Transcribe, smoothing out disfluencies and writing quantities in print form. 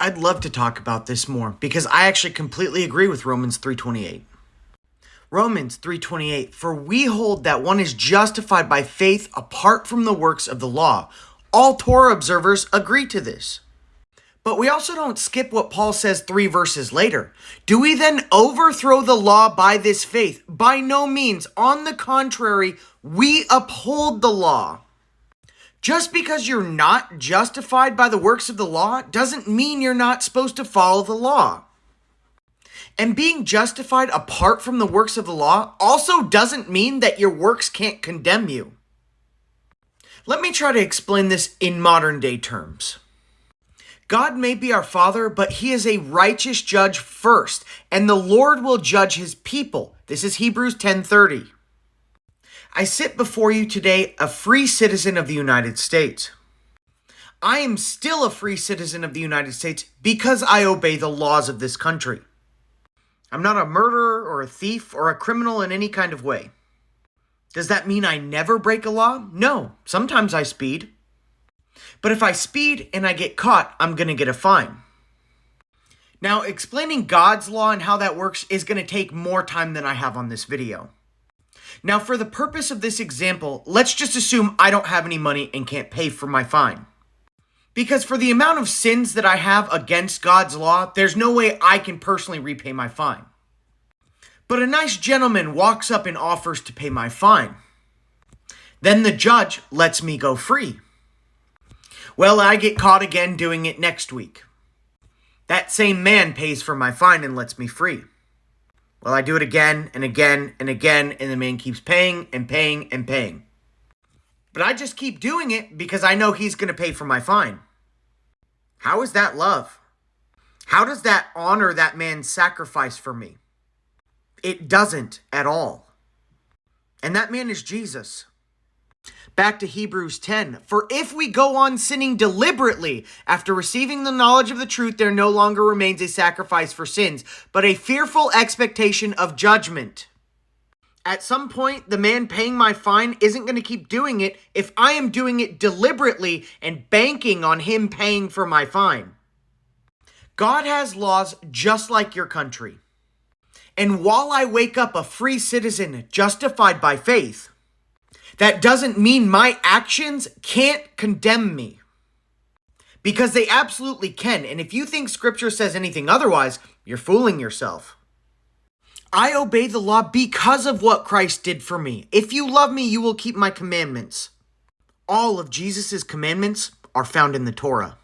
I'd love to talk about this more because I actually completely agree with Romans 3:28. Romans 3:28, for we hold that one is justified by faith apart from the works of the law. All Torah observers agree to this. But we also don't skip what Paul says 3 verses later. Do we then overthrow the law by this faith? By no means. On the contrary, we uphold the law. Just because you're not justified by the works of the law doesn't mean you're not supposed to follow the law. And being justified apart from the works of the law also doesn't mean that your works can't condemn you. Let me try to explain this in modern day terms. God may be our Father, but He is a righteous judge first, and the Lord will judge His people. This is Hebrews 10:30. I sit before you today a free citizen of the United States. I am still a free citizen of the United States because I obey the laws of this country. I'm not a murderer or a thief or a criminal in any kind of way. Does that mean I never break a law? No, sometimes I speed. But if I speed and I get caught, I'm going to get a fine. Now, explaining God's law and how that works is going to take more time than I have on this video. Now, for the purpose of this example, let's just assume I don't have any money and can't pay for my fine. Because for the amount of sins that I have against God's law, there's no way I can personally repay my fine. But a nice gentleman walks up and offers to pay my fine. Then the judge lets me go free. Well, I get caught again doing it next week. That same man pays for my fine and lets me free. Well, I do it again and again and again, and the man keeps paying and paying and paying. But I just keep doing it because I know he's going to pay for my fine. How is that love? How does that honor that man's sacrifice for me? It doesn't at all. And that man is Jesus. Back to Hebrews 10. For if we go on sinning deliberately after receiving the knowledge of the truth, there no longer remains a sacrifice for sins, but a fearful expectation of judgment. At some point, the man paying my fine isn't going to keep doing it if I am doing it deliberately and banking on him paying for my fine. God has laws just like your country. And while I wake up a free citizen justified by faith, that doesn't mean my actions can't condemn me. Because they absolutely can. And if you think Scripture says anything otherwise, you're fooling yourself. I obey the law because of what Christ did for me. If you love me, you will keep my commandments. All of Jesus' commandments are found in the Torah.